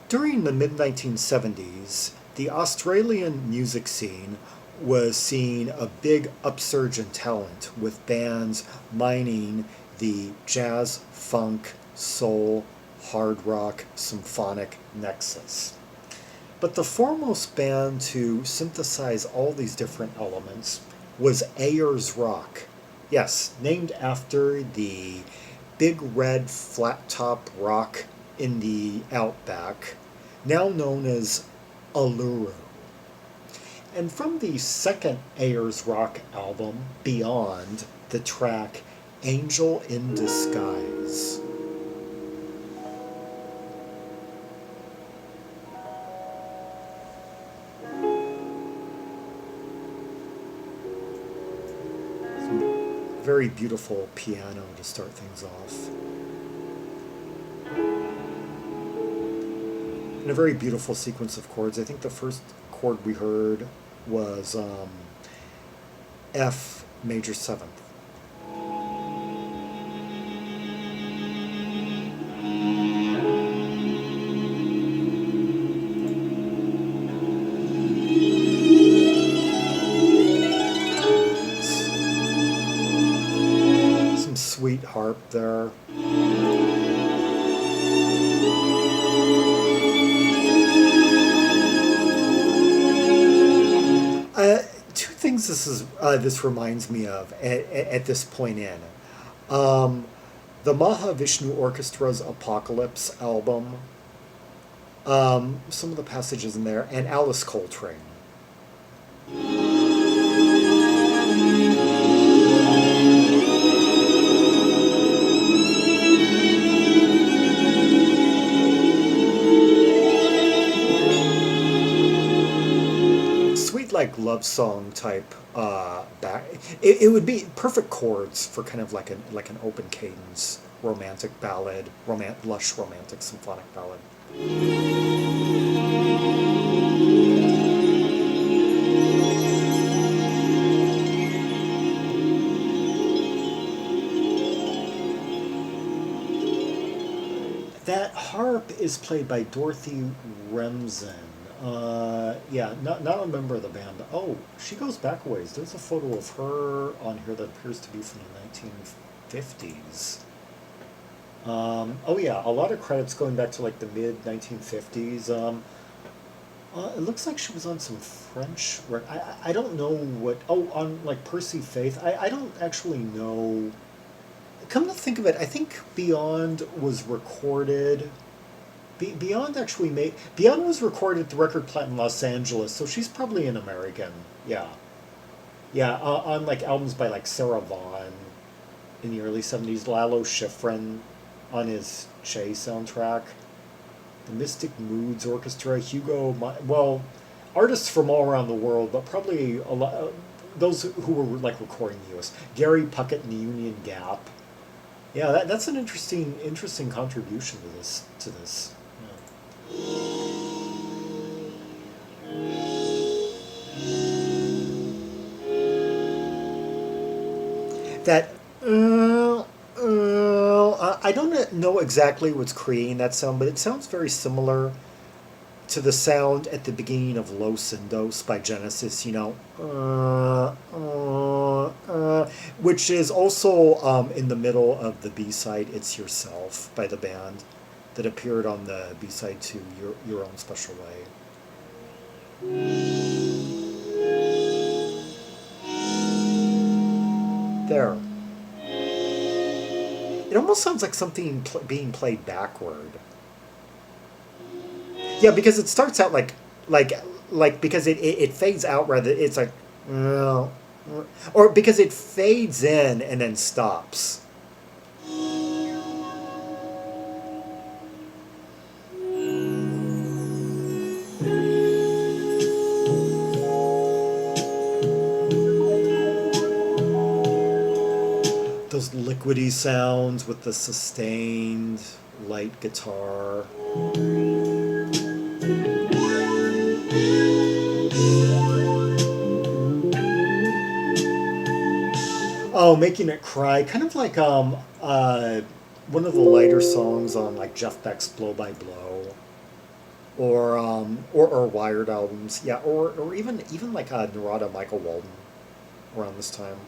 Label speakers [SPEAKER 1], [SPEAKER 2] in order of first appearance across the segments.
[SPEAKER 1] During the mid-1970s, the Australian music scene was seeing a big upsurge in talent with bands mining the jazz, funk, soul, hard rock, symphonic nexus. But the foremost band to synthesize all these different elements was Ayers Rock. Yes, named after the big red flat top rock in the outback, now known as Uluru. And from the second Ayers Rock album, Beyond, the track Angel in Disguise. Some very beautiful piano to start things off. And a very beautiful sequence of chords. I think the first chord we heard was F major seventh. Some sweet harp there. Two things this reminds me of at this point in the Mahavishnu Orchestra's Apocalypse album. Some of the passages in there, and Alice Coltrane. Like love song type back. It would be perfect chords for kind of like an open cadence romantic ballad, lush romantic symphonic ballad. That harp is played by Dorothy Remsen. Yeah, not a member of the band. Oh, she goes back a ways. There's a photo of her on here that appears to be from the 1950s. Oh yeah, a lot of credits going back to like the mid 1950s. It looks like she was on some French. I don't know what. Oh, on like Percy Faith. I don't actually know. Come to think of it, I think Beyond was recorded. Beyond actually made. Beyond was recorded at the record plant in Los Angeles, so she's probably an American. Yeah, yeah. On like albums by like Sarah Vaughan in the early '70s, Lalo Schifrin on his Che soundtrack, the Mystic Moods Orchestra, well, artists from all around the world, but probably a lot those who were like recording in the U.S. Gary Puckett and the Union Gap. Yeah, that's an interesting contribution to this. That I don't know exactly what's creating that sound, but it sounds very similar to the sound at the beginning of Los Indos by Genesis, which is also in the middle of the B-side It's Yourself by the band that appeared on the B-side to Your Own Special Way. There. It almost sounds like something being played backward. Yeah, because it starts out like because it fades out rather. It's like, or because it fades in and then stops. Those liquidy sounds with the sustained light guitar. Oh, making it cry, kind of like one of the lighter songs on like Jeff Beck's Blow by Blow. or Wired albums, yeah, or even like Narada Michael Walden around this time.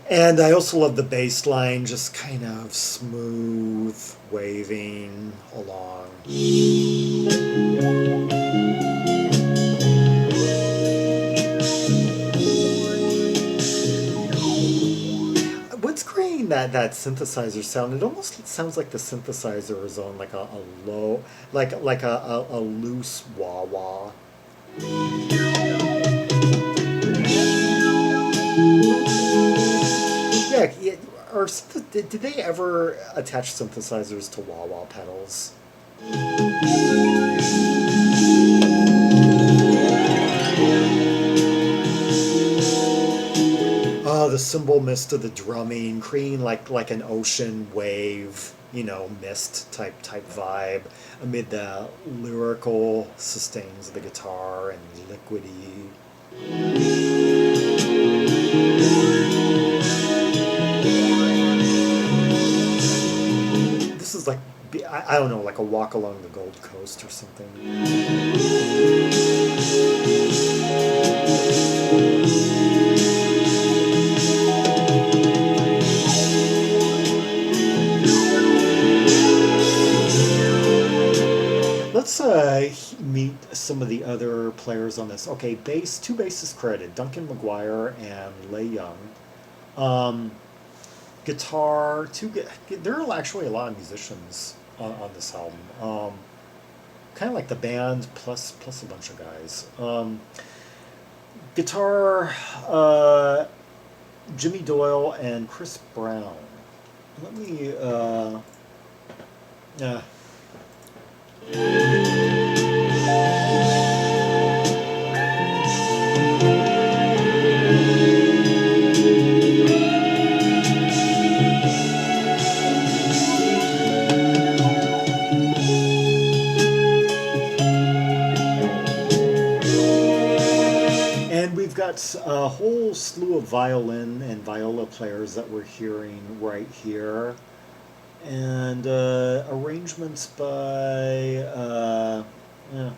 [SPEAKER 1] And I also love the bass line, just kind of smooth, waving along. What's creating that synthesizer sound? It almost sounds like the synthesizer is on like a low, like a loose wah wah. Yeah, yeah. Did they ever attach synthesizers to wah wah pedals? Oh, the cymbal mist of the drumming, creating like an ocean wave, mist type vibe amid the lyrical sustains of the guitar and liquidy. This is like, I don't know, like a walk along the Gold Coast or something. Let's meet some of the other players on this. Okay, two bassists credited, Duncan McGuire and Lay Young. Um, Guitar, there are actually a lot of musicians on this album. Kind of like the band plus a bunch of guys. Guitar, Jimmy Doyle and Chris Brown. Let me. Yeah. And we've got a whole slew of violin and viola players that we're hearing right here. And arrangements by yeah.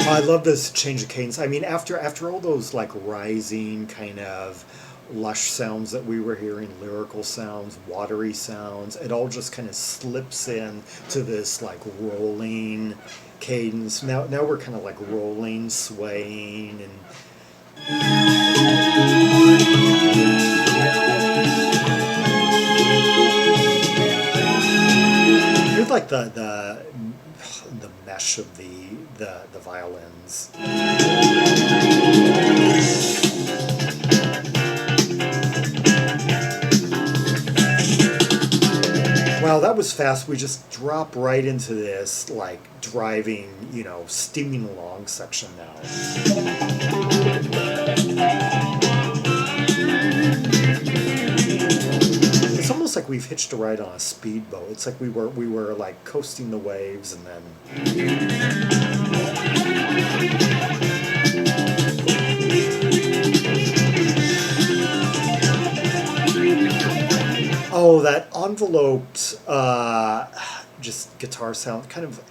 [SPEAKER 1] I love this change of cadence. I mean, after all those like rising kind of lush sounds that we were hearing, lyrical sounds, watery sounds, it all just kind of slips in to this like rolling cadence. Now we're kind of like rolling, swaying, and here's like the mesh of the violins. Wow, that was fast. We just drop right into this, like, driving, steaming along section now. It's almost like we've hitched a ride on a speedboat. It's like we were like coasting the waves and then. Oh, that enveloped, just guitar sound, kind of.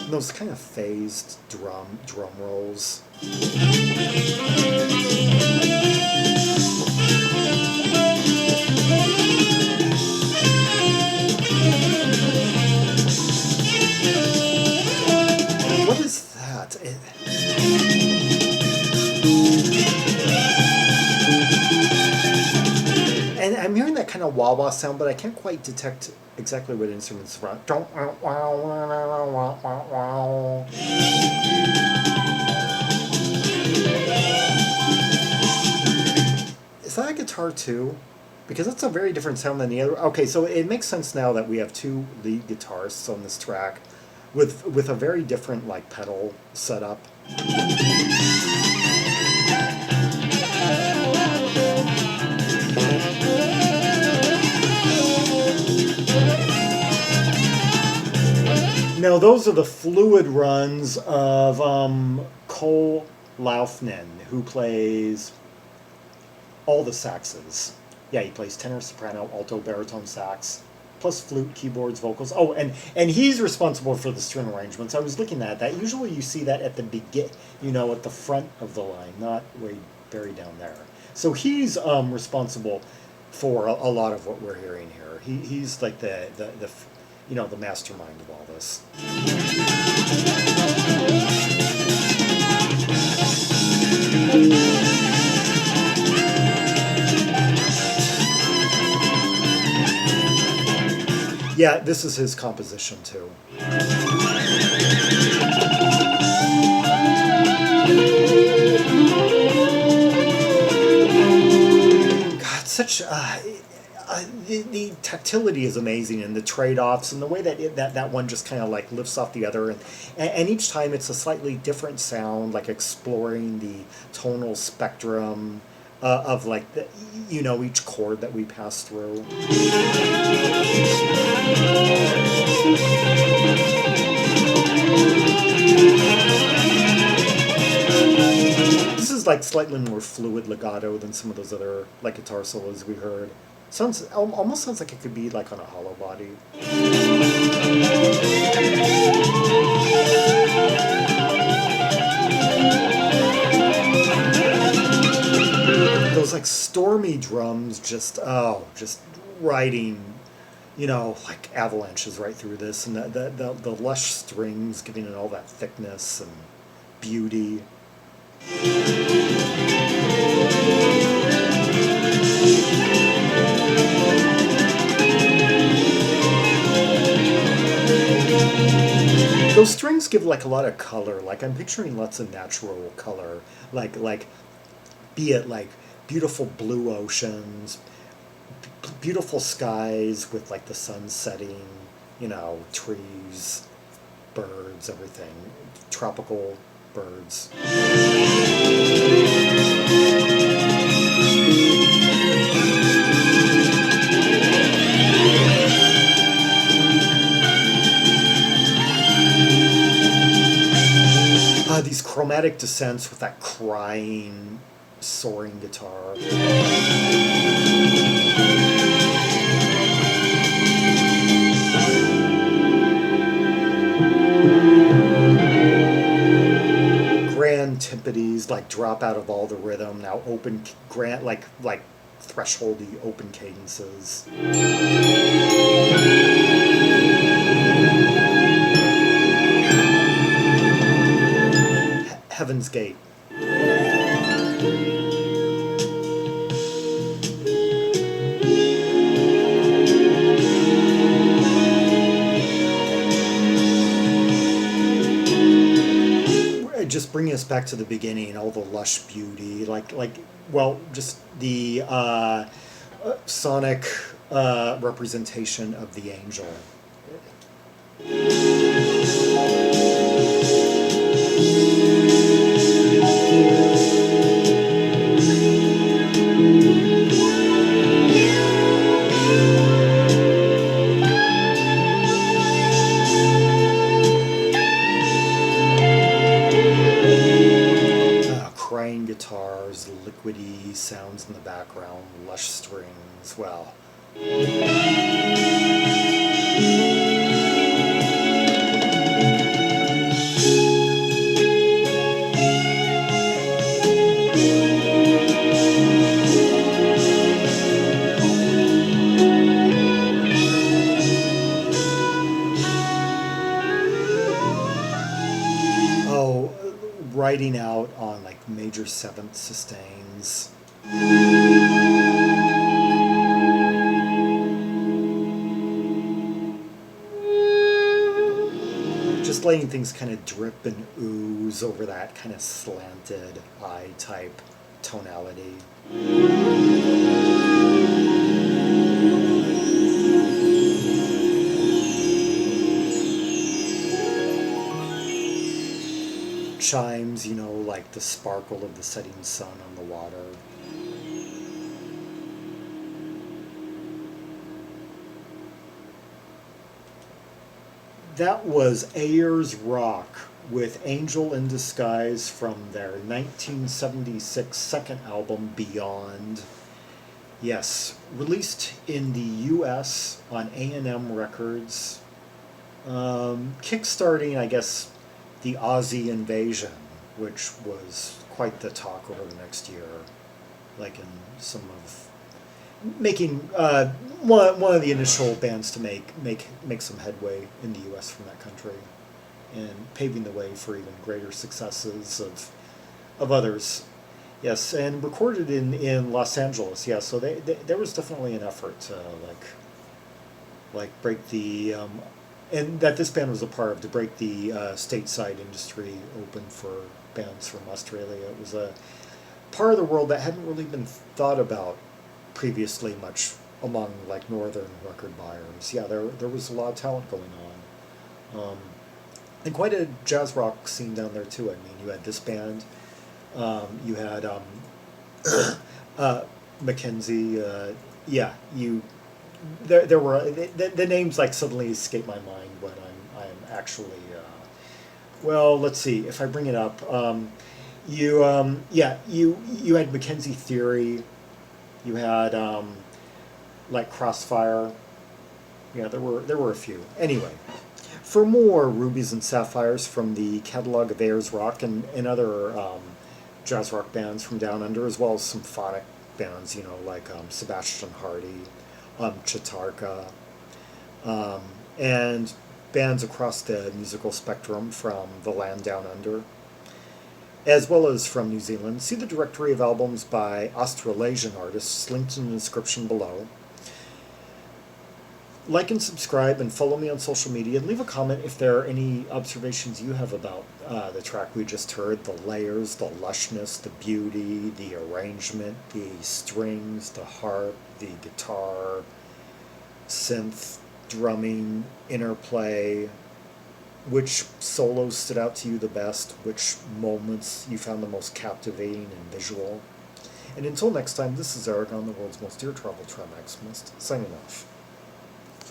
[SPEAKER 1] Those kind of phased drum rolls. What is that? And I'm hearing that kind of wah-wah sound, but I can't quite detect exactly what instruments are. Is that a guitar too? because it's a very different sound than the other. Okay, so it makes sense now that we have two lead guitarists on this track with a very different like pedal setup. Now those are the fluid runs of Cole Laufman, who plays all the saxes. Yeah, he plays tenor, soprano, alto, baritone sax, plus flute, keyboards, vocals. Oh, and he's responsible for the string arrangements. I was looking at that. Usually you see that at the at the front of the line, not way buried down there. So he's responsible for a lot of what we're hearing here. He's like the mastermind of all this. Yeah, this is his composition too. God, such the tactility is amazing, and the trade-offs, and the way that one just kind of like lifts off the other, and each time it's a slightly different sound, like exploring the tonal spectrum of like each chord that we pass through. This is like slightly more fluid legato than some of those other like guitar solos we heard. Almost sounds like it could be like on a hollow body. Those like stormy drums just riding, like avalanches right through this, and the lush strings giving it all that thickness and beauty. Those strings give like a lot of color. Like I'm picturing lots of natural color, like be it like beautiful blue oceans, beautiful skies with like the sun setting, trees, birds, everything, tropical birds. These chromatic descents with that crying, soaring guitar. Grand timpanies like drop out of all the rhythm. Now open like thresholdy open cadences. Heaven's Gate. Just bringing us back to the beginning, all the lush beauty, just the sonic representation of the angel. Crying guitars, liquidy sounds in the background, lush strings, well. Writing out on like major seventh sustains. Just letting things kind of drip and ooze over that kind of slanted, I-type tonality. chimes, like the sparkle of the setting sun on the water. That was Ayers Rock with Angel in Disguise from their 1976 second album, Beyond. Yes, released in the US on A&M Records, kickstarting, I guess, the Aussie invasion, which was quite the talk over the next year, like in some of making one of the initial bands to make some headway in the U.S. from that country, and paving the way for even greater successes of others. Yes, and recorded in Los Angeles. Yeah, so there was definitely an effort to like break the and that this band was a part of, to break the stateside industry open for bands from Australia. It was a part of the world that hadn't really been thought about previously much among like northern record buyers. Yeah, there was a lot of talent going on, and quite a jazz rock scene down there too. I mean, you had this band, you had Mackenzie. Yeah, there were the names like suddenly escape my mind when I'm actually. Well, let's see if I bring it up. You had Mackenzie Theory. You had like Crossfire. Yeah, there were a few. Anyway, for more Rubies and Sapphires from the catalog of Ayers Rock and other jazz rock bands from down under, as well as symphonic bands, like Sebastian Hardy, Chatarka, and bands across the musical spectrum from the land down under, as well as from New Zealand. See the directory of albums by Australasian artists linked in the description below. Like and subscribe and follow me on social media, and leave a comment if there are any observations you have about the track we just heard, the layers, the lushness, the beauty, the arrangement, the strings, the harp, the guitar, synth, drumming, interplay, which solos stood out to you the best, which moments you found the most captivating and visual. And until next time, this is Zaragon, the world's most ear travel maximist, signing off.